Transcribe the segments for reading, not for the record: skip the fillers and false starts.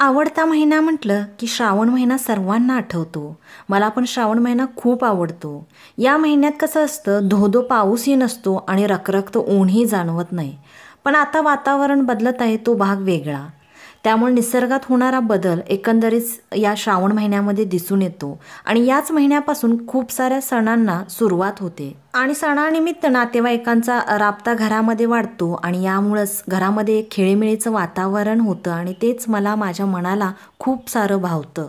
आवडता महिना म्हटलं की श्रावण महिना सर्वांना आठवतो. मला पण श्रावण महिना खूप आवडतो. या महिन्यात कसं असतं, धो-धो पाऊसही नसतो आणि रखरखतं ऊनही जाणवत नाही. पण आता वातावरण बदलत आहे, तो भाग वेगळा. त्यामुळे निसर्गात होणारा बदल एकंदरीत या श्रावण महिन्यामध्ये दिसून येतो आणि याच महिन्यापासून खूप साऱ्या सणांना सुरुवात होते आणि सणानिमित्त नातेवाईकांचा राबता घरामध्ये वाढतो आणि यामुळंच घरामध्ये एक खेळीमेळीचं वातावरण होतं आणि तेच मला माझ्या मनाला खूप सारं भावतं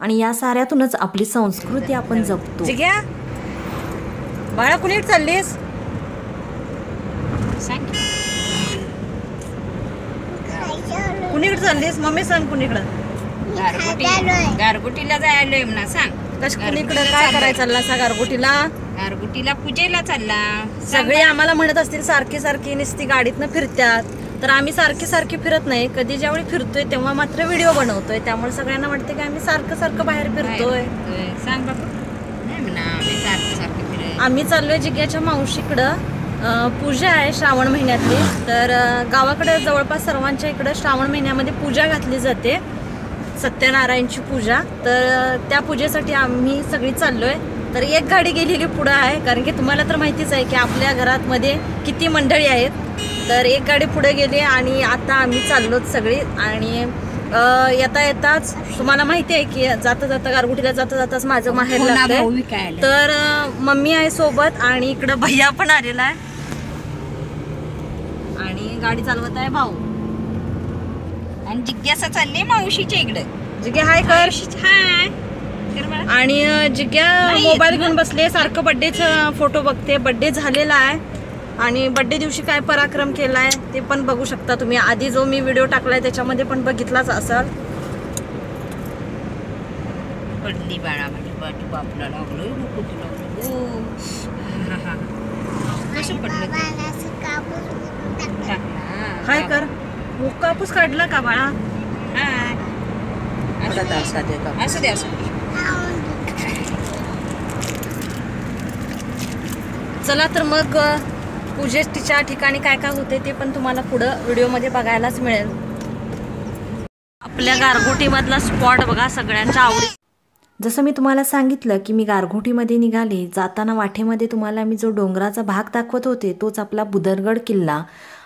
आणि या साऱ्यातूनच आपली संस्कृती आपण जपतो. जिग्या बाळा कुणीकडे चाललीस? कुणीकडे चाललीस? मम्मी सांग कुणीकडं. गारगुटीला जायलोय म्हणा. सांग कश कुणीकडं काय करायचं चालला सा? गारगुटीला गारगुटीला पूजेला चालला. सगळे आम्हाला म्हणत असतील सारखी सारखी नुसती गाडीतनं फिरत्यात, तर आम्ही सारखी सारखी फिरत नाही. कधी ज्यावेळी फिरतोय तेव्हा मात्र व्हिडिओ बनवतोय, त्यामुळे सगळ्यांना वाटते की आम्ही सारखं सारखं बाहेर फिरतोय. सांग बाबा. नाही म्हणा आम्ही सारखं सारखं फिरत. आम्ही चाललोय जिग्याच्या मावशीकडं. पूजा आहे श्रावण महिन्यातली. तर गावाकडे जवळपास सर्वांच्या इकडं श्रावण महिन्यामध्ये पूजा घातली जाते, सत्यनारायणची पूजा. तर त्या पूजेसाठी आम्ही सगळी चाललोय. तर एक गाडी गेलेली पुढं आहे, कारण की तुम्हाला तर माहितीच आहे की आपल्या घरात मध्ये किती मंडळी आहेत. तर एक गाडी पुढे गेली आणि आता आम्ही चाललोच सगळी. आणि येता येताच तुम्हाला माहिती आहे की जाता जाता गारगुटीला जाता जाताच माझं माहेर लागतंय. तर मम्मी आहे सोबत आणि इकडं भैया पण आलेला आहे आणि गाडी चालवत आहे भाऊ. आणि जिज्ञासा चालली मावशीच्या इकडे. जिग्या हाय कर. हाय. आणि जिग्या मोबाईल घेऊन बसले, सारखं बड्डेचा फोटो बघते. बड्डे झालेला आहे आणि बड्डे दिवशी काय पराक्रम केलाय ते पण बघू शकता तुम्ही. आधी जो मी व्हिडिओ टाकलाय त्याच्यामध्ये पण बघितलाच असाल. पडली बाळा माझी बाजू बापला लागलो. कसं पडलं? हाय कर. कापूस काढला का बाळा? असू दे असू दे. चला तर मग पूजेच्या ठिकाणी काय काय होते ते पण तुम्हाला पुढं व्हिडिओमध्ये बघायलाच मिळेल. आपल्या गारगोटीमधला स्पॉट बघा सगळ्यांच्या आवडी. जसं मी तुम्हाला सांगितलं की मी गारगोटीमध्ये निघाले. जाताना वाटेमध्ये तुम्हाला मी जो डोंगराचा भाग दाखवत होते तोच आपला बुदरगड किल्ला.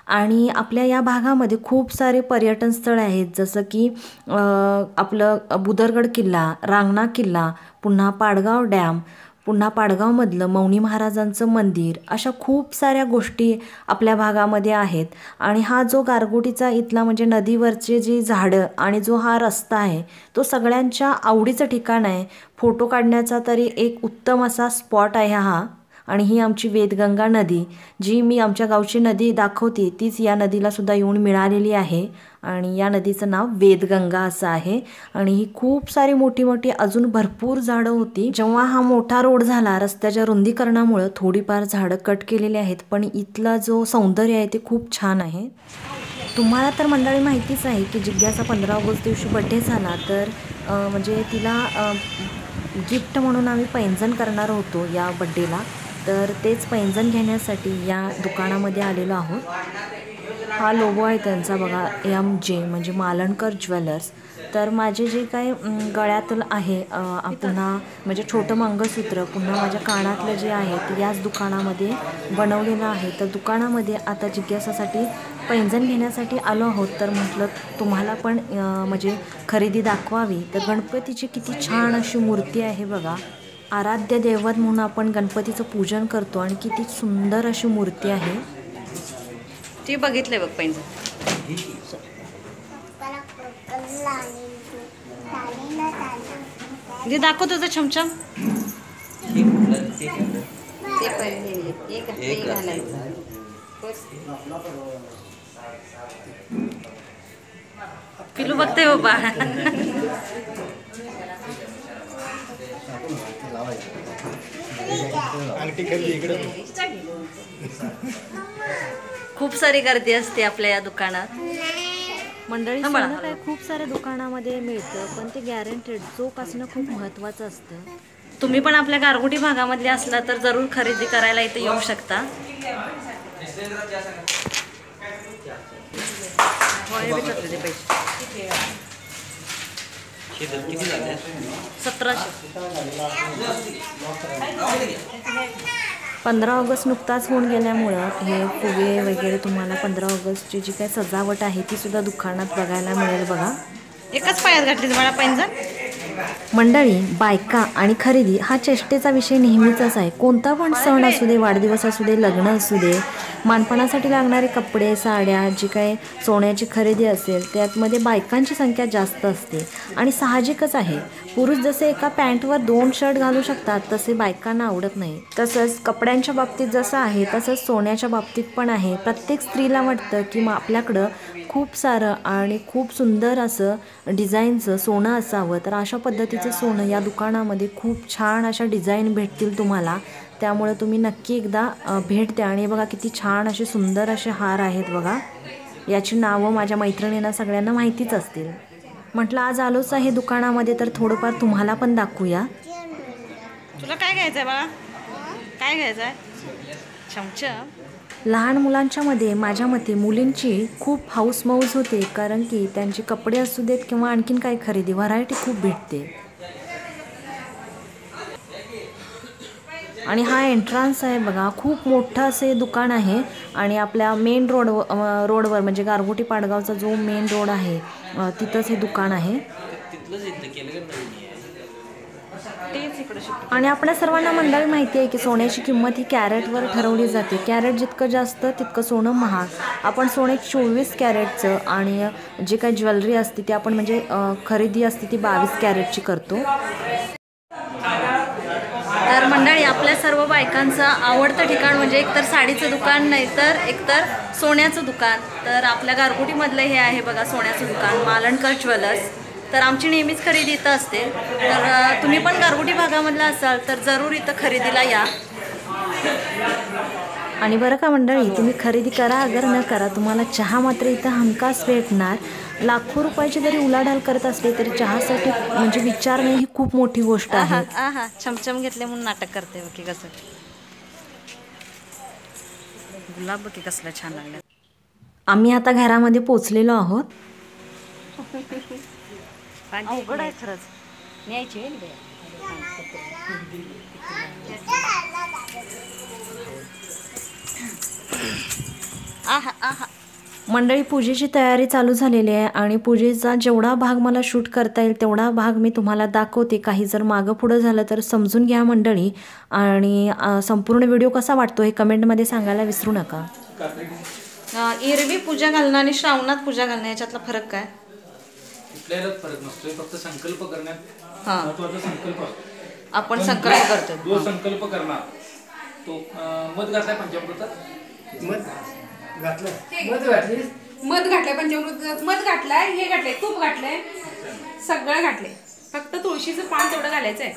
आणि आपल्या या भागामध्ये खूप सारे पर्यटन स्थळ आहेत, जसं की आपलं बुदरगड किल्ला, रांगणा किल्ला, पुन्हा पाडगाव डॅम, पुन्हा पाडगावमधलं मौनी महाराजांचं मंदिर. अशा खूप साऱ्या गोष्टी आपल्या भागामध्ये आहेत. आणि हा जो गारगोटीचा इथला म्हणजे नदीवरचे जी झाडं आणि जो हा रस्ता आहे तो सगळ्यांच्या आवडीचं ठिकाण आहे. फोटो काढण्याचा तरी एक उत्तम असा स्पॉट आहे हा. आणि ही आमची वेदगंगा नदी, जी मी आमच्या गावची नदी दाखवते तीच या नदीला सुद्धा येऊन मिळालेली आहे. आणि या नदीचं नाव वेदगंगा असं आहे. आणि ही खूप सारी मोठी मोठी अजून भरपूर झाडं होती. जेव्हा हा मोठा रोड झाला, रस्त्याच्या रुंदीकरणामुळं थोडीफार झाडं कट केलेली आहेत, पण इथला जो सौंदर्य आहे ते खूप छान आहे. तुम्हाला तर मंडळी माहितीच आहे की जिज्ञाचा 15 ऑगस्ट दिवशी बड्डे झाला. तर म्हणजे तिला गिफ्ट म्हणून आम्ही पैंजण करणार होतो या बड्डेला. तर तेच पैंजण घेण्यासाठी या दुकानामध्ये आलेलो आहोत. हा लोगो आहे त्यांचा बघा, MJ म्हणजे मालणकर ज्वेलर्स. तर माझे जे काही गळ्यातलं आहे पुन्हा म्हणजे छोटं मंगळसूत्र, पुन्हा माझ्या कानातलं जे आहे ते याच दुकानामध्ये बनवलेलं आहे. तर दुकानामध्ये आता जिज्ञासासाठी पैंजण घेण्यासाठी आलो आहोत. तर म्हटलं तुम्हाला पण म्हणजे खरेदी दाखवावी. तर गणपतीची किती छान अशी मूर्ती आहे बघा. आराध्य दैवत म्हणून आपण गणपतीचं पूजन करतो आणि किती सुंदर अशी मूर्ती आहे. ती बघितलंय बघ पैंजण. जे दाखव तुझं छमछम. ते पहिले घालायचं. पिलू बघते बाबा. खूप सारी गर्दी असते आपल्या या दुकानात. मंडळी सोनं काय खूप साऱ्या दुकानामध्ये मिळतं, पण ते गॅरंटेड चोख असणं खूप महत्त्वाचं असतं. तुम्ही पण आपल्या गारगोटी भागामधले असला तर जरूर खरेदी करायला इथे येऊ शकता. पैसे किती झाले? 1700. 15 ऑगस्ट नुकताच होऊन गेल्यामुळं हे फुगे वगैरे तुम्हाला 15 ऑगस्टची जी काही सजावट आहे ती सुद्धा दुकानात बघायला मिळेल बघा. एकाच पायात घातली मला पैंजण. मंडळी, बायका आणि खरेदी हा चेष्टेचा विषय नेहमीचाच आहे. कोणता पण सण असू दे, वाढदिवस असू दे, लग्न असू दे, मानपणासाठी लागणारे कपडे, साड्या, जी काही सोन्याची खरेदी असेल त्यामध्ये बायकांची संख्या जास्त असते आणि साहजिकच आहे. पुरुष जसे एका पॅन्टवर 2 शर्ट घालू शकतात तसे बायकांना आवडत नाही. तसंच कपड्यांच्या बाबतीत जसं आहे तसंच सोन्याच्या बाबतीत पण आहे. प्रत्येक स्त्रीला वाटतं की मग आपल्याकडं खूप सारं आणि खूप सुंदर असं डिझाईनचं सोनं असावं. तर अशा पद्धतीचं सोनं या दुकानामध्ये खूप छान अशा डिझाईन भेटतील तुम्हाला. त्यामुळे तुम्ही नक्की एकदा भेट द्या. आणि बघा किती छान असे सुंदर असे हार आहेत बघा. याची नावं माझ्या मैत्रिणींना सगळ्यांना माहितीच असतील. म्हटलं आज आलोच आहे दुकानामध्ये तर थोडंफार तुम्हाला पण दाखवूया. तुला काय घ्यायचं आहे बाळा? काय घ्यायचं आहे? चमचम. लहान मुलांच्या मध्ये माझ्या मते मुलींची खूप हाऊस मौज होते, कारण की त्यांचे कपडे असू देत किंवा आणखीन काही खरेदी व्हरायटी खूप भेटते. आणि हा एंट्रन्स आहे बघा. खूप मोठं असे दुकान आहे आणि आपल्या मेन रोडवर म्हणजे गारगोटी पाडगावचा जो मेन रोड आहे तिथंच हे दुकान आहे. आणि आपल्या सर्वांना मंडळी माहिती आहे की सोन्याची किंमत ही कॅरेटवर ठरवली जाते. कॅरेट जितकं जास्त तितकं सोनं महाग. आपण सोने 24 कॅरेटचं आणि जे काही ज्वेलरी असते ती आपण म्हणजे खरेदी असते ती 22 कॅरेटची करतो. तर मंडळी, आपल्या सर्व बायकांचं आवडतं ठिकाण म्हणजे एकतर साडीचं दुकान नाही तर एकतर सोन्याचं दुकान. तर आपल्या गारगोटीमधलं हे आहे बघा सोन्याचं दुकान, मालणकर ज्वेलर्स. तर आमची नेहमीच खरेदी इथं असते. तर तुम्ही पण गारगोटी भागामधला असाल तर जरूर इथं खरेदीला या. आणि बरं का मंडळी, तुम्ही खरेदी करा अगर न करा, तुम्हाला चहा मात्र इथं हमखास भेटणार. लाखो रुपयाची जरी उलाढाल करत असले तरी चहासाठी म्हणजे विचारणे ही खूप मोठी गोष्ट आहे. आहा, चमचम घेतले म्हणून नाटक करते की कसं. गुलाब बघ की कसला छान लागला. आम्ही आता घरामध्ये पोचलेलो आहोत. अवघड आहे खरंच न्यायची. मंडळी, पूजेची तयारी चालू झालेली आहे आणि पूजेचा जेवढा भाग मला शूट करता येईल तेवढा भाग मी तुम्हाला दाखवते. काही जर मागं पुढं झालं तर समजून घ्या मंडळी. आणि संपूर्ण व्हिडिओ कसा वाटतो हे कमेंटमध्ये सांगायला विसरू नका. एरवी पूजा घालणं आणि श्रावणात पूजा घालणं याच्यातला फरक काय? कुठल्याच फरक नसतोय, फक्त संकल्प करण्यात महत्त्वाचा संकल्प असतो. आपण संकल्प करतो. जो संकल्प करणार तो मध घातलाय पंचामृतात. मध घातलाय पंचामृतात, मध घातलाय, हे घातलंय, तूप घातलंय, सगळं घातलंय. फक्त तुळशीचं पान तेवढं घालायचंय.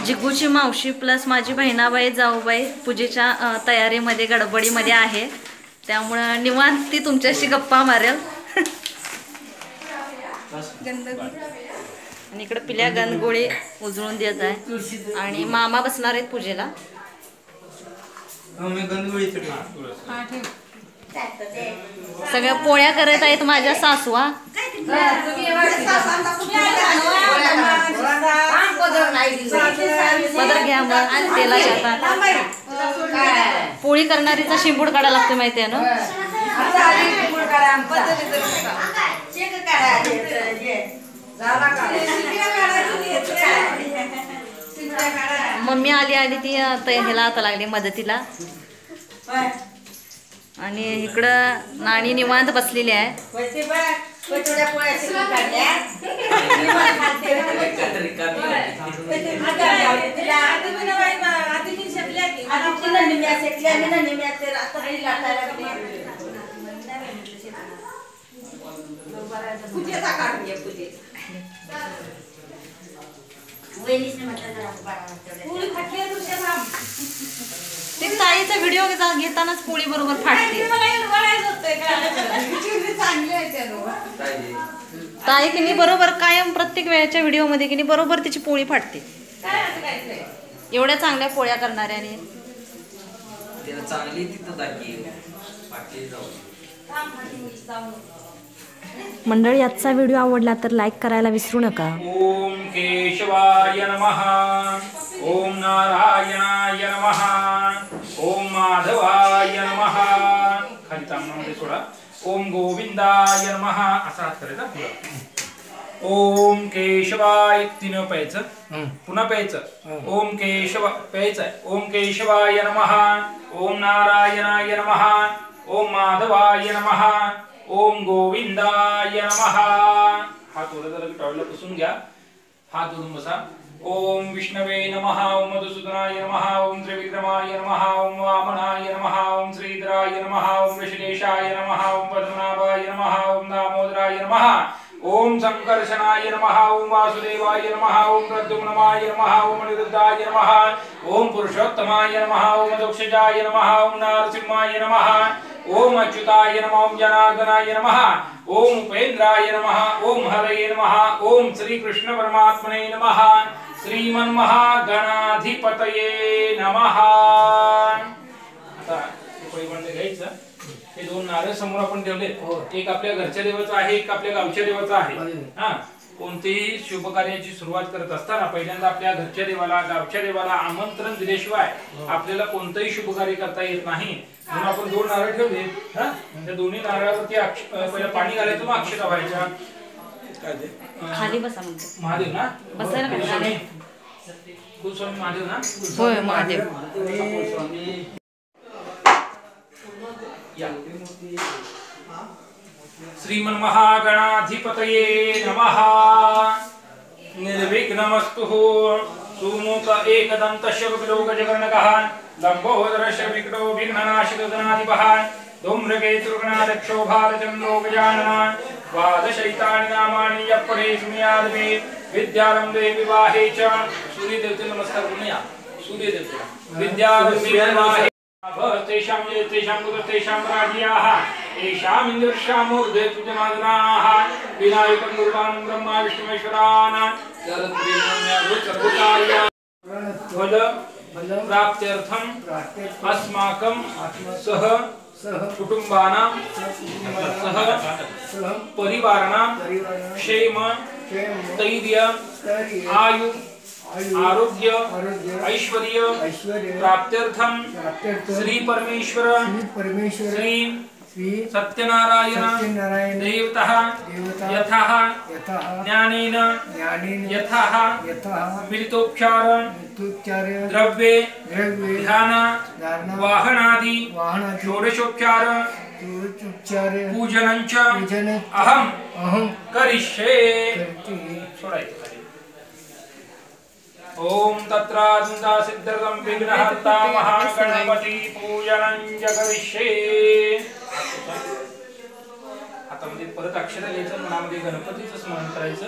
जिगूची मावशी प्लस माझी बहिणाबाई जाऊबाई पूजेच्या तयारीमध्ये गडबडीमध्ये आहे. त्यामुळं निवांत ती तुमच्याशी गप्पा मारेल. आणि इकडे पिल्या गणगोळी उजळून देत आहे आणि मामा बसणार आहेत पूजेला. सगळ्या पोळ्या करत आहेत माझ्या सासवा. पदर घ्या मग तेलाच्या आता. पोळी करणारीचा शिंबूड काढायला लागतो माहिती आहे ना. मम्मी आली ती ह्याला आता लागली मदतीला. आणि इकडं नाणी निवांत बसलेली आहे. ते ताईचा व्हिडिओ घेतानाच पोळी बरोबर फाटते. ताई की नाही बरोबर कायम प्रत्येक वेळेच्या व्हिडिओ मध्ये की नाही बरोबर तिची पोळी फाटते. एवढ्या चांगल्या पोळ्या करणाऱ्याने मंडळी, आजचा व्हिडिओ आवडला तर लाईक करायला विसरू नका. ओम केशवाय नमः. ओम नारायणाय नमः. ओम माधवाय नमः. खाली तांबणामध्ये सोडा. ओम गोविंदाय नमः. असा हात करायचा पुढं. ओम केशवाय, तीन प्यायचं, पुन्हा प्यायचं. ओम केशव प्यायचं. ओम केशवाय नमः. ओम नारायणाय नमः. ओम माधवाय नमः. ओम गोविंदाय नमः. हात वर जरा टॉवेलला पुसून घ्या. हात ओढून बसा. ओम विष्णवे नमः. ओम मधुसूदनाय नमः. ओम त्रिविक्रमाय नमः. ओम वामनाय नमः. ओम श्रीधराय नमः. ओम ऋषिकेशाय नमः. ओम पद्मनाभाय नमः. ओम दामोदराय नमः. ओम संकर्षणाय नमः. ओम वासुदेवाय नमः. ओम प्रद्युम्नाय नमः. ओम अनिरुद्धाय नमः. ओम पुरुषोत्तमाय नमः. ओम दक्षजाय नमः. ओम नरसिंहाय नमः. ओम अच्युताय नमः. ओम जनार्दनाय नमः. ओम उपेन्द्राय नमः. ओम हरये नमः. ओम श्री कृष्ण परमात्मने नमः. श्रीमन् महागणाधिपतये नमः. आता पैवंड घ्यायचं. हे दोन नारळ समोर आपण ठेवले. एक आपल्या घरच्या देवाचा आहे, एक आपल्या गावच्या देवाचा आहे. हा, कोणतेही शुभ कार्याची सुरुवात करत असताना पहिल्यांदा आपल्या घरच्या देवाला, गावच्या देवाला आमंत्रण दिल्याशिवाय आपल्याला कोणतंही शुभ कार्य करता येत नाही. म्हणून आपण दोन नारळ ठेवले. हा, त्या दोन्ही नारळावरती पहिला पाणी घालायचं, मग अक्षता व्हायच्या. खाली बसा म्हणतो. महादेव ना, बसायला कुलस्वामी महादेव ना. होय, महादेव. श्रीमन् महागणाधिपतये नमः. निर्विघ्नमस्तु. सुमुख एकदन्तस्य विलोकजगर्णकः लम्बोदरस्य विकटो विघ्ननाशितधनाधिपः धूम्रकेतुर्गणाध्यक्षो भालचन्द्रो गजाननः. द्वादशैतानि नामानि यप्पठे सुनियादमे विद्यारम्भे विवाहे च. सूर्यदेवते नमस्कार करूया. सूर्यदेवते विद्यारम्भे विवाहे तेषां ये तेषां कुलतेषां राज्याः येषाम् इन्द्रशामूर्धे पूजनादनाः विनायकं गुरुवान् ब्रह्मा विष्णुमेश्वरान् फल प्राप्त्यर्थम् अस्माकं सह कुटुम्बानां सह परिवाराणां क्षेम स्थैर्य आयु आरोग्य ऐश्वर्य प्राप्त्यर्थम श्री परमेश्वर श्री सत्यनारायण देवतः यथाः ज्ञानेन यथाः मिलितोपचार द्रव्ये ध्यान वाहनादि षोडशोपचार पूजनञ्च अहं करिष्ये. ओम तत्रादुंदा सिद्धर्गम विघ्नहर्ता महागणपती पूजनं जगविष्ये. आता मध्ये परत अक्षता घ्यायचं, मनामध्ये गणपतीचं स्मरण करायचं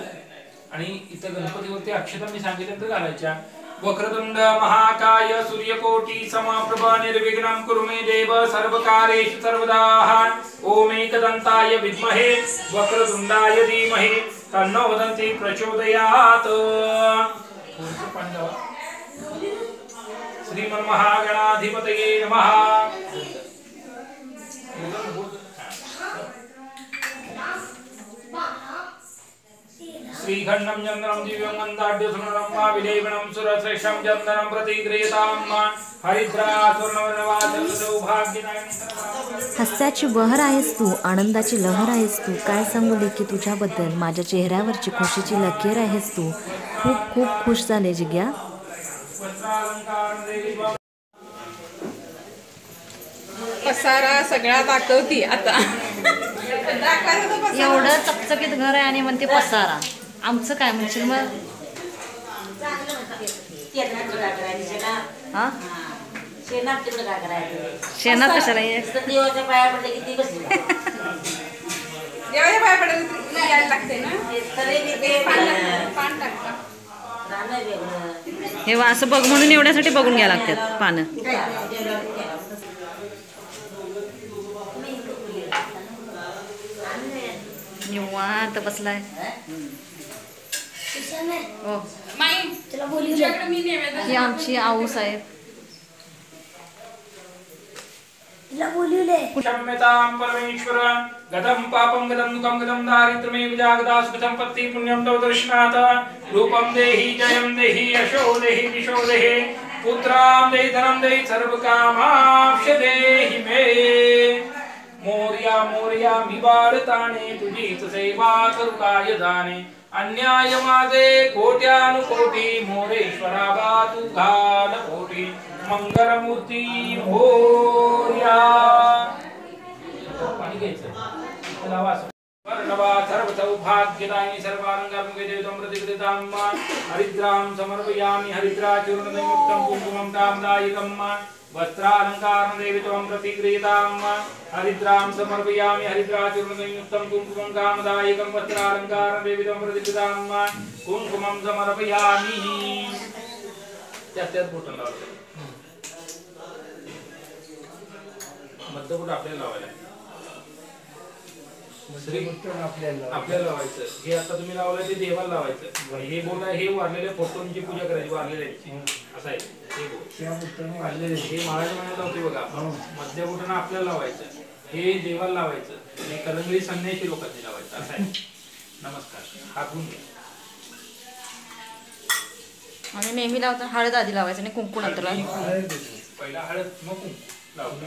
आणि इथं गणपतीवरती अक्षता मी सांगितलं तर घालायच्या. वक्रतुंड महाकाय सूर्यकोटी समप्रभ निर्विघ्नं कुरु मे देव सर्वकार्येषु सर्वदा. ओम एकदन्ताय विद्महे वक्रतुंडाय धीमहि तन्नो दन्ति प्रचोदयात्. श्रीमन् महागणाधिपतये नमः. श्रीखण्डं चन्द्रं दिव्यं गन्धाढ्यसुन्दरं मा विलेपनं सुरश्रेष्ठं चन्दनं प्रतिगृह्यतां हरिद्रासुवर्णवर्णवासं सौभाग्यदायिनी. हास्याची बहर आहेस तू, आनंदाची लहर आहेस तू. काय सांगू लेकी तुझ्याबद्दल. माझ्या चेहऱ्यावरची खुशीची लकीर आहेस तू. खूप खूप खुश झाले जिग्या. पसारा सगळा दाखवती आता. एवढं चकचकीत घर आहे आणि म्हणते पसारा. आमचं काय म्हणशील मग. हा, शेणात कशाला ये. देवाच्या पाया पडायला यायला लागते ना. पान टाकता. हे असं बघ म्हणून एवढ्यासाठी बघून घ्यायला लागतात पानं. निवांत बसलाय. हो, ही आमची आऊस आहे. क्षम्यतां परमेश्वर गतं पापं गतं दुःखं गतं दारिद्र्यमेव जागदा सुखसम्पत्ति पुण्यं तव दर्शनात् रूपं देहि जयं देहि यशो देहि दिशो देहि पुत्रां देहि धनं देहि सर्वकामांश देहि मे मोर्या मोर्या मी बाळताने तुझीच सेवा करू काय जाणे अन्याय माझे कोट्यानुकोटी मोरेश्वरा बा तू घाल कोटी मंगलमूर्ती मोर्या पाणी घ्यायचं वर्णवा सर्व सौभाग्यदायिनी सर्वालंकारमुखे देवतं प्रतिकृतां हरिद्रां समर्पयामि हरिद्राचूर्णयुक्तं कुङ्कुमं कामदायकं वस्त्रालंकारं देवितं प्रतिगृहीतां हरिद्रां समर्पयामि हरिद्राचूर्णयुक्तं कुङ्कुमं कामदायकं वस्त्रालंकारं देवितं प्रतिगृहीतां कुङ्कुमं समर्पयामि त्यात बोटं लावायचं मध्यकुट आपल्याला लावायला आपल्याला लावायचं हे आता तुम्ही लावलंय ते देवाला लावायचं हे बोट आहे हे वारलेल्या फोटोंची पूजा करायची वारलेल्यांची असं आहे हे बोट हे महाराज म्हणायला होते बघा मध्यकुटानं आपल्याला लावायचं हे देवाला लावायचं हे कलंगडी संन्यासी लोकांनी लावायचं असं आहे नमस्कार हातून आणि नेहमी लावता हळद आधी लावायचं आणि कुंकू नंतर पहिला हळद मग कुंकू लावतो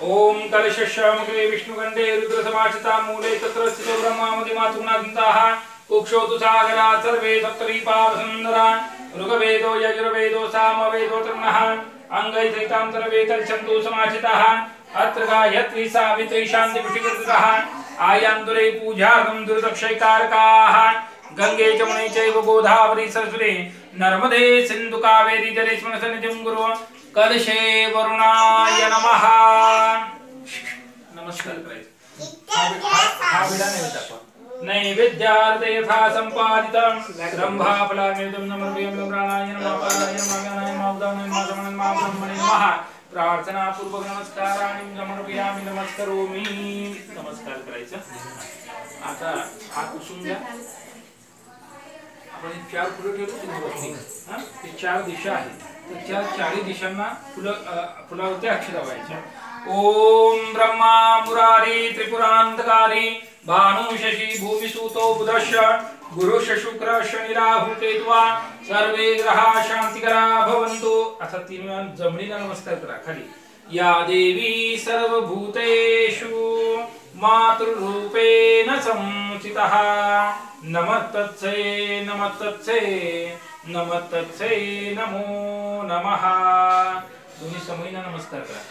ओम कलशश्यामके विष्णुकंठे रुद्रसमाचिता मूले तत्र स्थितो ब्रह्मामदि मातुनादिताः कुक्षोतु सागरा सर्वे सप्तरीपावसुन्दरा ऋग्वेदो यजुर्वेदो सामवेदो तृणः अंगैसहितान्तरवे कलशन्तु समाचिताः अत्र गायत्री सावित्री शान्तिपुष्टिकृतः आयान्तुरे पूजार्थं दुर्दक्षैकारकाः गंगे जमुने चैव गोदावरी सरस्वती नर्मदे सिन्धु कावेरी जलेस्मिन् सन्निधिं कुरु कलशे वरुणाय नमः नमस्कार करायचं हा विडा नैवेद्य दाखवा नैवेद्यार्थे यथा संपादितं ब्रह्माफलामेदं समर्पयामि प्राणाय नमः पादाय नमः ज्ञानाय नमः उदानाय नमः समनाय नमः ब्रह्मणे नमः प्रार्थना पूर्वक नमस्काराणि समर्पयामि नमस्करोमि नमस्कार करायचं आता हात उचलून घ्या आपण चार फुलं ठेवतो हां ते चार दिशा आहेत तर चारही दिशांना फुलावरती अक्षर लावायच्या ओम ब्रह्मा मुरारी त्रिपुरांतकारी भानु शशी भूमिसूतो बुधश्च गुरु शुक्र शनि राहु केतवा सर्वे ग्रहा शांतिकरा भवन्तु असा 3 वेळा जमणीला नमस्कार करा खाली या देवी सर्वभूतेषु मातृरूपेण संस्थितः नमस्तस्यै नमस्तस्यै नमस्तस्यै नमो नमः दोन्ही समयीना नमस्कार करा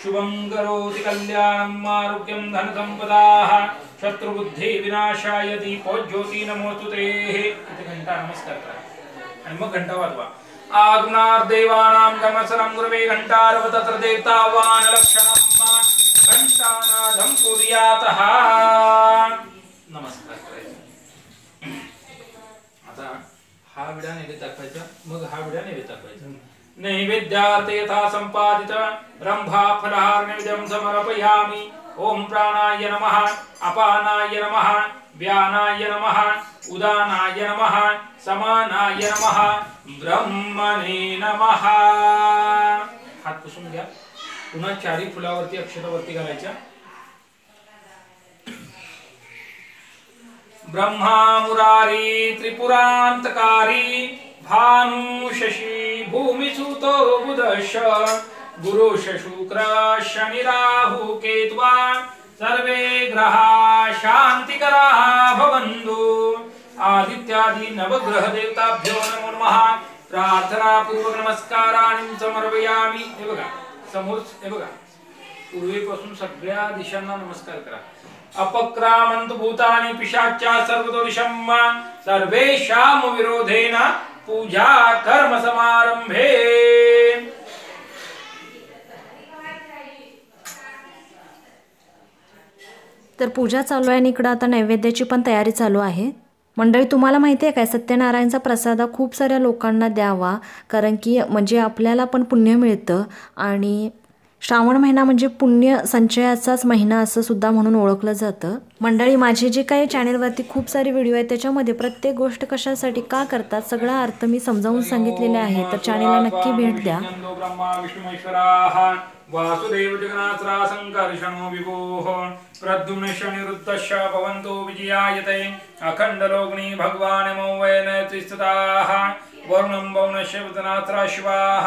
शुभं करोति कल्याणं आरोग्यं धनसंपदाः शत्रुबुद्धि विनाशाय दीपोज्योति नमोस्तुते इथे घंटा नमस्कार करा आणि मग घंटा वाजवा आगमनार्थ देवानां गमसनं गुरवे घंटारव तत्र देवतावान् लक्षणं घंटानादं कुर्यातः नमस्कार करायचा आता हा विडा नैवेद्य दाखवायचा मग हा विडा नैवेद्य दाखवायचा नैवेद्यार्थे यथा संपादित ब्रह्मा फलहार नैवेद्यं समर्पयामि ओम प्राणाय नमः अपानाय नमः व्यानाय नमः उदानाय नमः समानाय नमः ब्रह्मणे नमः हात पुसून घ्या पुन्हा चारी फुलावरती अक्षरावरती घालायच्या ब्रह्मा मुरारी त्रिपुरांतकारी भानु शशी भूमिसूतो बुधश्च गुरु शुक्र शनि राहु केतवा सर्वे ग्रहा शांतिकरा भवन्तु आदित्यादि नवग्रह देवताभ्यो नमो नमः प्रार्थना पूर्वक नमस्काराणि समर्पयामि हे बघा समोर हे बघा पूर्वेपासून सगळ्या दिशांना नमस्कार करा अपक्रामन्तु भूतानि पिशाच्या सर्वतो दिशं सर्वेषां विरोधेन पूजा कर्म समारंभे तर पूजा चालू आहे आणि इकडं आता नैवेद्याची पण तयारी चालू आहे. मंडळी तुम्हाला माहिती आहे काय सत्यनारायणचा प्रसाद खूप साऱ्या लोकांना द्यावा कारण की म्हणजे आपल्याला पण पुण्य मिळतं आणि श्रावण महिना म्हणजे पुण्य संचयाचाच महिना असं सुद्धा म्हणून ओळखलं जातं. मंडळी, माझे जे काही चॅनेलवरती खूप सारे व्हिडिओ आहेत त्याच्यामध्ये प्रत्येक गोष्ट कशासाठी का करतात सगळा अर्थ मी समजावून सांगितलेला आहे, तर चॅनेलला नक्की भेट द्या. वासुदेव जगन्नाथ संकर्षणो विभोः प्रद्युम्नश्च निरुद्धश्च भवन्तो विजयायते अखण्डलोग्नि भगवान् मौवेन तिष्ठताः वरुणं वरुणस्य विदनात्र शिवाः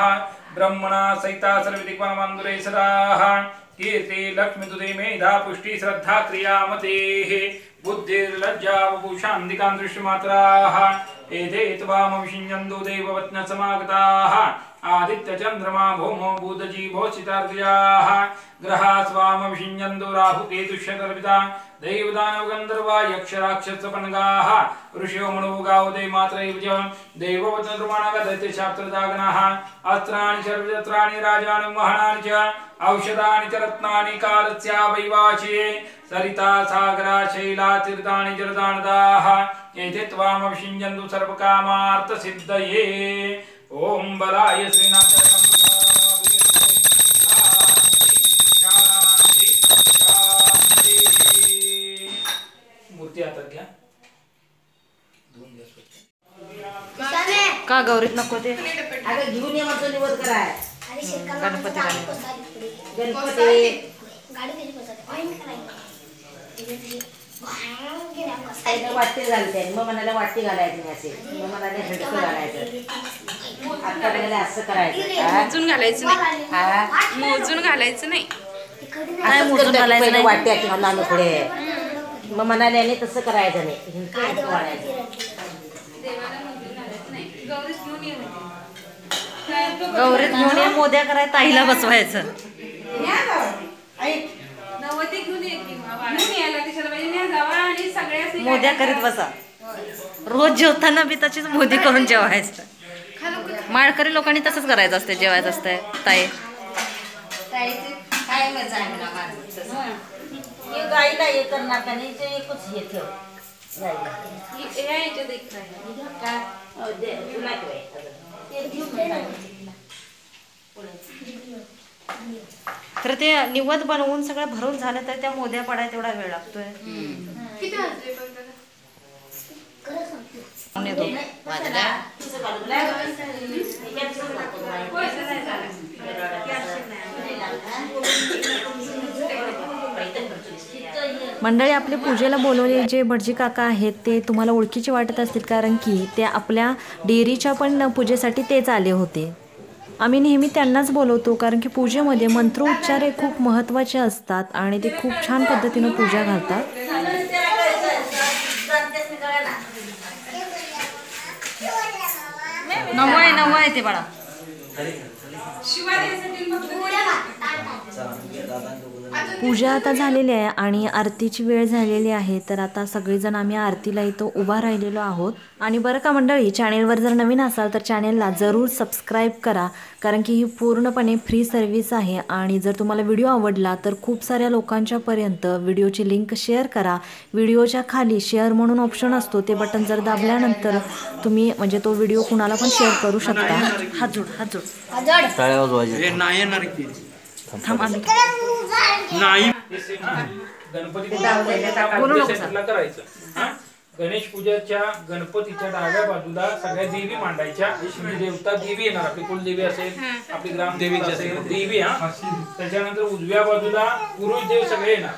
ब्रह्मणा सहिता सर्वदिक्वनमन्दिरे सदाः कीर्ति लक्ष्मी तुदे मेधा पुष्टि श्रद्धा क्रियामतेः बुद्धिर्लज्जा वपुषान्तिकां दृष्टिमात्राः एते त्वामविषिञ्जन्तो देववत्न समागताः आदित्य चंद्रमा भौमो बुधजीवो सितार्दयाः ग्रहा स्वामविषिञ्जन्तो राहु केतुश्चतर्पिता दैवदानव गन्धर्वा यक्ष राक्षसपनगाः ऋषयो मनोगावदे मात्रैव च देववत्नद्रुमाणगदते शास्त्रदागनाः अस्त्राणि सर्वशस्त्राणि राजानि महानानि च औषधानि च रत्नानि कालस्या वैवाचिये सरिता सागरा शैला तीर्थानि जलदानदाः एते त्वामविषिञ्जन्तो सर्वकामार्थसिद्धये. ओम बलाय श्रीनाथाय मूर्ती हातात घ्या. का गौरीत नको ते अगं घेऊन ये म्हणतो निवड कराय. गणपती वाटते घालते मग म्हणाला वाटते घालायची असे मग म्हणाले झटकं घालायचं आता असं करायचं मोजून घालायचं नाही. मोजून घालायचं नाही. मोजून घालायचं नाही वाटते घालून पुढे मग म्हणाले आणि तसं करायचं नाही. गौरीत घेऊन ये, मोद्या कराय ताईला बसवायचं. नवते घेऊन ये की घेऊन यायला कशाला पाहिजे न्या जावा आणि सगळ्याच मोद्या करीत बसा. रोज जेवताना बी तशीच मोदी करून जेवायचं. माळकरी लोकांनी तसंच करायचं असते, जेवायचं असतंय ताई. काय मजा आहे मला माझं गाईला हे करणार का नाही ते एकच हे ठेव खरं ते निवद बनवून सगळं भरून झालं तर त्या मोद्या पडाय तेवढा वेळ लागतोय. किती वाजले मंडळी, आपले पूजेला बोलवले जे भटजी काका आहेत ते तुम्हाला ओळखीचे वाटत असतील, कारण की ते आपल्या डेअरीच्या पण पूजेसाठी तेच आले होते. आम्ही नेहमी त्यांनाच बोलवतो कारण की पूजेमध्ये मंत्रोच्चार हे खूप महत्त्वाचे असतात आणि ते खूप छान पद्धतीनं पूजा घालतात. नवं आहे ते बाळा. पूजा आता झालेली आहे आणि आरतीची वेळ झालेली आहे, तर आता सगळेजण आम्ही आरतीला इथं उभा राहिलेलो आहोत. आणि बरं का मंडळी, चॅनेलवर जर नवीन असाल तर चॅनेलला जरूर सबस्क्राईब करा, कारण की ही पूर्णपणे फ्री सर्व्हिस आहे. आणि जर तुम्हाला व्हिडिओ आवडला तर खूप साऱ्या लोकांच्यापर्यंत व्हिडिओची लिंक शेअर करा. व्हिडिओच्या खाली शेअर म्हणून ऑप्शन असतो, ते बटन जर दाबल्यानंतर तुम्ही म्हणजे तो व्हिडिओ कुणाला पण शेअर करू शकता. हात जोड करायचं. गणेश पूजेच्या गणपतीच्या डाव्या बाजूला सगळ्या देवी मांडायच्या. देवता देवी येणार, आपली कुलदेवी असेल, आपली ग्रामदेवी असेल, देवी. त्याच्यानंतर उजव्या बाजूला पुरुष देव सगळे येणार.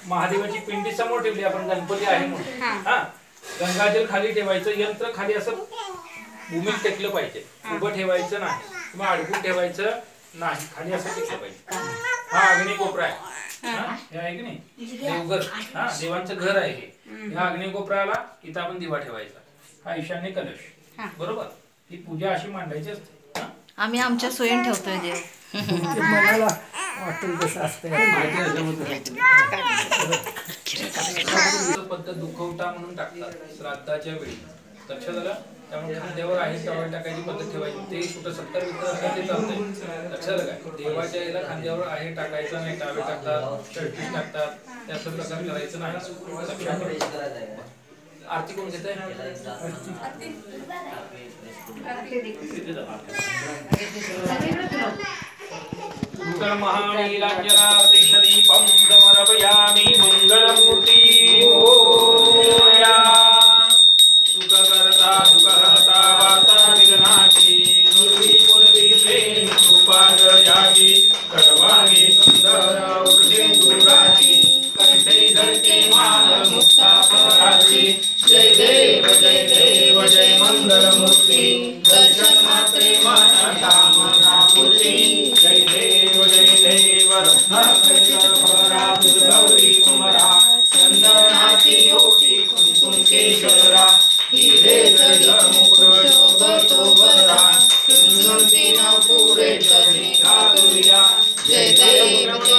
महादेवाची पिंडी समोर ठेवली आपण, गणपती आहे म्हणून. गंगाजल खाली ठेवायचं, यंत्र खाली असं भूमीत टेकलं पाहिजे, उभं ठेवायचं नाही किंवा अडकून ठेवायचं नाही, खाली असं टेकलं पाहिजे. हा अग्नी कोपरा आहे, हे आहे की नाही देवघर, देवांचं घर आहे हे. ह्या अग्नी कोपऱ्याला इथं आपण दिवा ठेवायचा. हा ईशान्य कलश, बरोबर. ही पूजा अशी मांडायची असते. आम्ही आमच्या सोयीने ठेवतोय देव. पद्धत दुखवटा म्हणून टाकतात श्राद्धाच्या वेळी, लक्षात आलं. त्यामुळे खांद्यावर आहे त्यावर टाकायची पद्धत ठेवायची. ते कुठं 70 मित्र असतात ते चालतंय, लक्षात आलं काय. देवाच्या याला खांद्यावर आहे टाकायचं नाही, टावे टाकतात, शर्टी टाकतात, ते असं प्रकार करायचं नाही, लक्षात. आरती कोण घेत आहे? महानीराञ्जनातिशदीपं समर्पयामि मङ्गलमूर्ति मोरया सुखकर्ता सुखहर्ता वार्ता विघ्नाची नुर्वी पूर्वी प्रेम कृपादयाची सर्वांगी सुंदर उर्जेंदुराची कंठे धरते माल मुक्ता पराची जय देव जय मंगलमूर्ती दर्शन मात्रे मन कामना पूर्ती जय देव रत्नाकरा गौरी कुमरा चंदनाची ओटी कुंकुम केशरा हिरे मुकुट शोभतो बरा सुंदर पुढे चरणी घालूया जय देव जय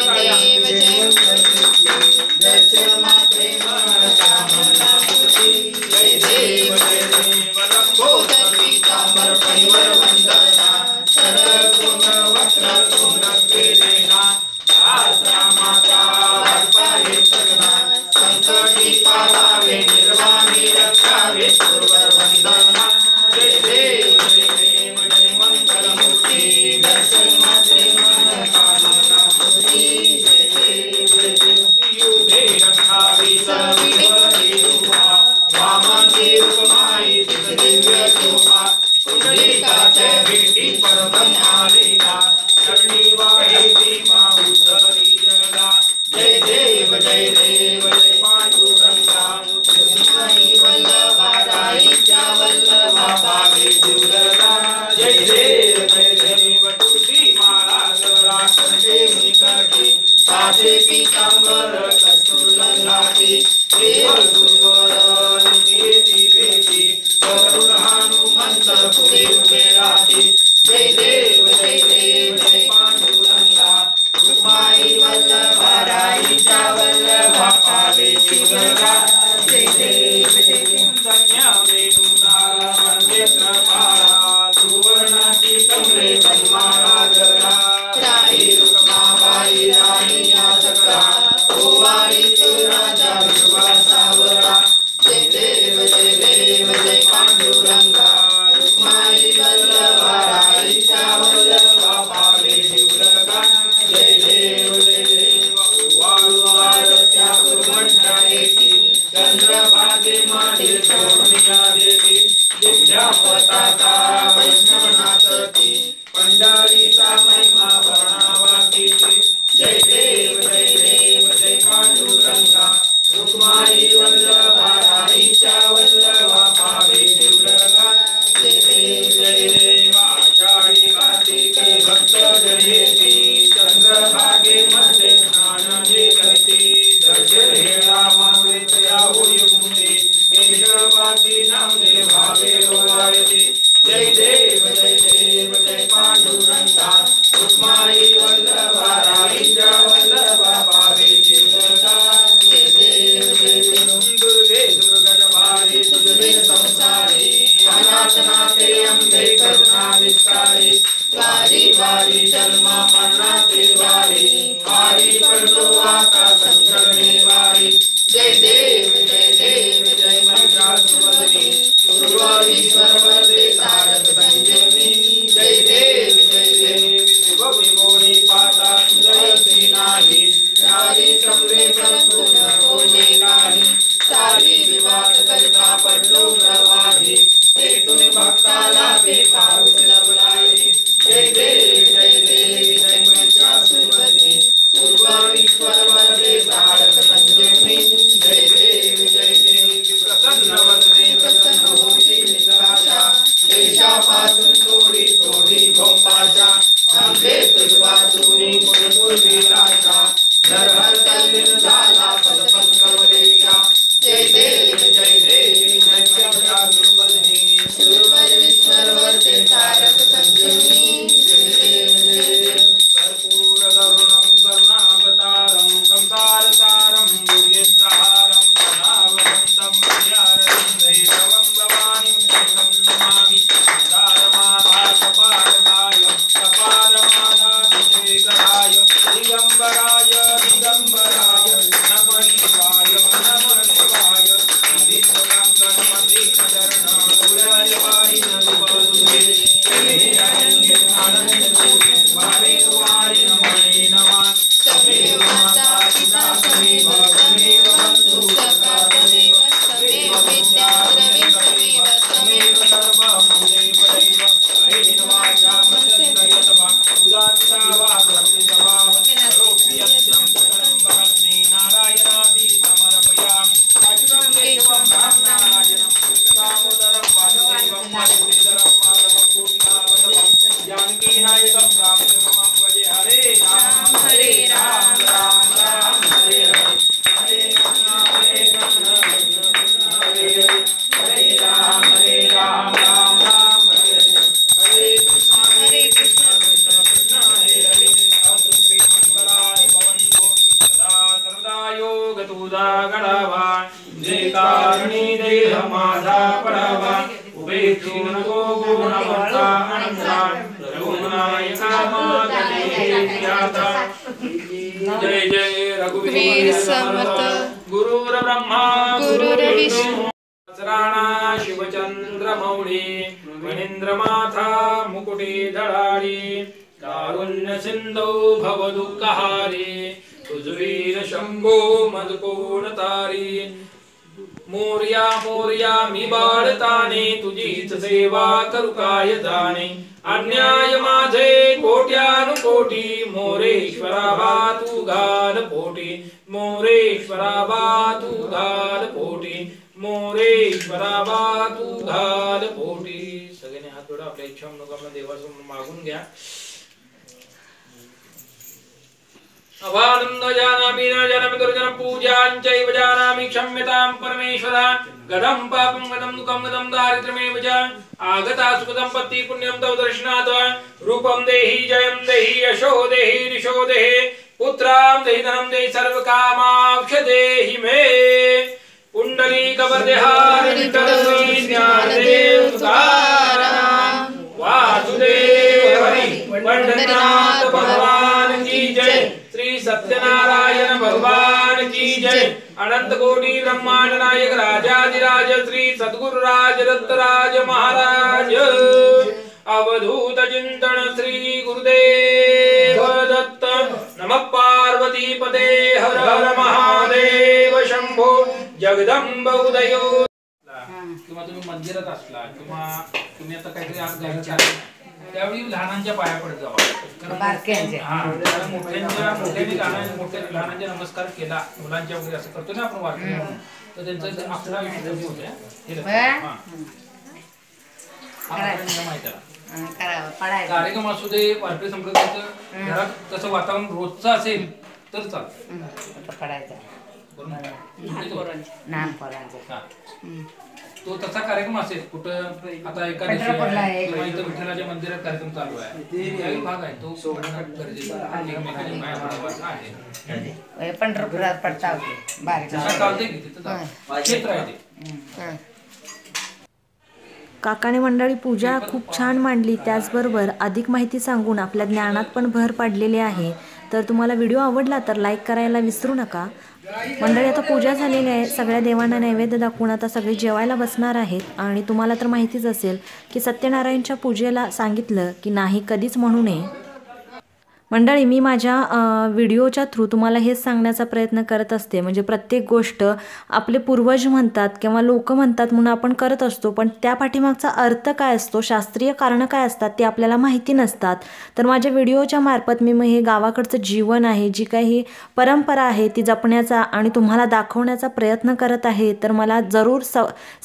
दर्शन मात्रे मन कामना पूर्ती जय देव लंबोदर पीतांबर परिवर वंदना सरळ गुण वस्त्र गुण केलेना आश्रा माता वाटपाहे सगना संकटी पालावे निर्वाणी रक्षावे पूर्वर वंदना जय देव जय मंगलमूर्ती दर्शन मात्रे मन कामना पूर्ती जय देव युधे रक्षावे सविवरी रूपा वामनी रूपमाई दिव्य शोभा कुंडलिकाच्या भेटी परम आलेला चरणी वाहेती माऊसरी जगा जय देव जय पांडुरंगा कृष्णाई वल्लभा राईच्या वल्लभा पावे दुर्गा जय देव तुळशी माळा गळा कंठे मुनिकाठी साधे पीतांबर कस्तुरलाठी देव सुंदर निती भेटी करुण हनुमंत पुढे उभे राहती जय देव जय पांडुरंगा रुक्माई वल्लभा राईच्या वल्लभा पावे दुर्गा जय देव संज्ञा वेणुना मंगेत्र माळा सुवर्णाची कमरे बनमाळा गळा राई रुक्माबाई राणी सकरा ओवाळी तो राजा विश्वासावरा जय देव जय पांडुरंगा रुक्माई वल्लभा राईच्या वल्लभा पावे दुर्गा जय देव वाळू आरत्या कुर्मंटा येती चंद्रभागे मागे सोनिया देवी दिव्या पताका वैष्णवनाथती पंढरीचा महिमा वर्णावा कीर्ती जय देव जय पांडुरंगा रुक्माई वल्लभा राईच्या वल्लभा पावे दुर्गा जय देव आषाढी कार्तिके भक्त जयेती चंद्रभागे मध्ये स्नान जे करती दर्शन हेळा मागेतया होय मुक्ती केशवाची नामे भावे ओवाळती जय देव जय पांडुरंगा रुक्माई वल्लभा राईच्या वल्लभा पावे दुर्गा जय देव दुर्गे दुर्गटभारी तुझे संसारी अनाथनाथे अंबे करुणा विस्तारी वारी वारी जन्म मरणाचे वारी वारी पडतो आता संकटने वारी जय देव जय महिषासुरमर्दिनी पूर्वईश्वर वरदे तारक संजीवनी जय देव विभोणी पाता जयती नाही सारी समरे परंतु न होणे नाही सारी विवाद करता पडलो प्रवाही ते तुम्ही भक्ताला बेता सकातमेव समेव वेद्याद्रविं तमेव तमेव जय जय रघुवीर समर्थ गुरुर ब्रह्मा गुरुर विष्णू राणा शिवचंद्र मौळी मणींद्रमाथा मुकुटी धडाळी कारुण्य सिंधू भव दुःखहारी तुझवीर शंभो मधुकोण तारी मोर्या मोर्या मी बाळताने तुझीच सेवा करू काय जाणे अन्याय माझे कोट्यानुकोटी मोरेश्वरा बा तू घाल पोटी मोरेश्वरा बा तू घाल पोटी मोरेश्वरा बा तू घाल पोटी सगळ्यांनी हात जोडा आपल्या इच्छा मनोकामना देवासमोर मागून घ्या अवानंद जानामि न जानामि दुर्जन पूजां चैव जानामि क्षम्यतां परमेश्वरा गदं पापं गदं दुःखं गदं दारिद्र्यमेव च आगता सुखसम्पत्ति पुण्यं तव दर्शनात् रूपं देहि जयं देहि यशो देहि रिशो देहि पुत्रां देहि धनं देहि सर्वकामाक्ष देहि मे पुंडलीकवर्देहार विठ्ठल ज्ञानदेव तुकाराम वासुदेव हरि पंढरीनाथ भगवान की जय श्री सत्यनारायण भगवान की जय अनंत कोटि ब्रह्मांड नायक राजाधिराज श्री सद्गुरुराज दत्तराज महाराज अवधूत चिंतन श्री गुरुदेव दत्त नमः पार्वती पते हर हर महादेव शंभो जगदंब उदयो किंवा तुम्ही मंदिरात असला किंवा तुम्ही आता काहीतरी आज घरच्या त्यावेळी लहानांच्या पाया पडत जावा लहानांच्या नमस्कार केला मुलांच्या वगैरे असं करतो ना आपण वाटतो तर त्यांचं आपला कार्यक्रम असू दे वारकरी संप्रदायाचं घरात तसं वातावरण रोजचं असेल तर चालतं तो तसा कार्यक्रम असेल कुठं आता एखाद्या विठ्ठलाच्या मंदिरात कार्यक्रम चालू आहे भाग आहे तो पंढरपुरात पडता चालतंय की तिथं क्षेत्र आहे ते काकाने मंडळी पूजा खूप छान मांडली, त्याचबरोबर अधिक माहिती सांगून आपल्या ज्ञानात पण भर पाडलेली आहे. तर तुम्हाला व्हिडिओ आवडला तर लाईक करायला विसरू नका. मंडळी आता पूजा झालेली आहे, सगळ्या देवांना नैवेद्य दाखवून आता सगळे जेवायला बसणार आहेत. आणि तुम्हाला तर माहितीच असेल की सत्यनारायणच्या पूजेला सांगितलं की नाही कधीच म्हणू नये. मंडळी मी माझ्या व्हिडिओच्या थ्रू तुम्हाला हेच सांगण्याचा प्रयत्न करत असते, म्हणजे प्रत्येक गोष्ट आपले पूर्वज म्हणतात किंवा लोक म्हणतात म्हणून आपण करत असतो, पण त्या पाठीमागचा अर्थ काय असतो, शास्त्रीय कारणं काय असतात ते आपल्याला माहिती नसतात. तर माझ्या व्हिडिओच्या मार्फत मी हे गावाकडचं जीवन आहे, जी काही परंपरा आहे ती जपण्याचा आणि तुम्हाला दाखवण्याचा प्रयत्न करत आहे. तर मला जरूर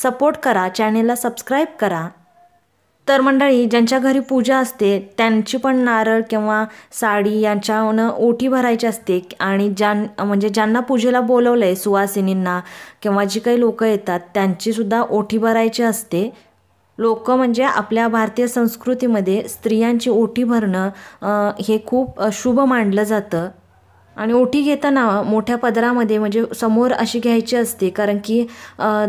सपोर्ट करा, चॅनेलला सबस्क्राईब करा. तर मंडळी ज्यांच्या घरी पूजा असते त्यांची पण नारळ किंवा साडी यांच्यानं ओटी भरायची असते. आणि ज्यांना पूजेला बोलवलं आहे सुवासिनींना किंवा जी काही लोक येतात त्यांचीसुद्धा ओटी भरायची असते. लोक म्हणजे आपल्या भारतीय संस्कृतीमध्ये स्त्रियांची ओटी भरणं हे खूप शुभ मानलं जातं. आणि ओटी घेताना मोठ्या पदरामध्ये म्हणजे समोर अशी घ्यायची असते, कारण की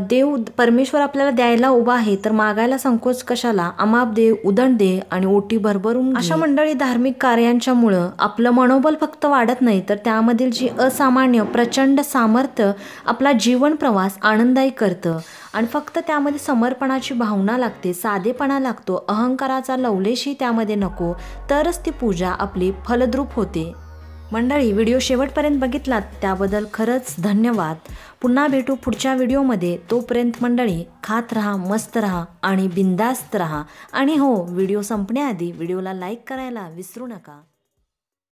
देव परमेश्वर आपल्याला द्यायला उभा आहे तर मागायला संकोच कशाला. अमाप दे, उदंड दे आणि ओटी भरभरून. अशा मंडळी धार्मिक कार्यांच्यामुळं आपलं मनोबल फक्त वाढत नाही तर त्यामधील जी असामान्य प्रचंड सामर्थ्य आपला जीवन प्रवास आनंददायी करतं. आणि फक्त त्यामध्ये समर्पणाची भावना लागते, साधेपणा लागतो, अहंकाराचा लवलेशही त्यामध्ये नको, तरच ती पूजा आपली फलद्रूप होते. मंडळी, व्हिडिओ शेवटपर्यंत बघितलात त्याबद्दल खरंच धन्यवाद. पुन्हा भेटू पुढच्या व्हिडिओमध्ये. तोपर्यंत मंडळी, खात राहा, मस्त राहा आणि बिंदास्त राहा. आणि हो, व्हिडिओ संपण्याआधी व्हिडिओला लाईक करायला विसरू नका.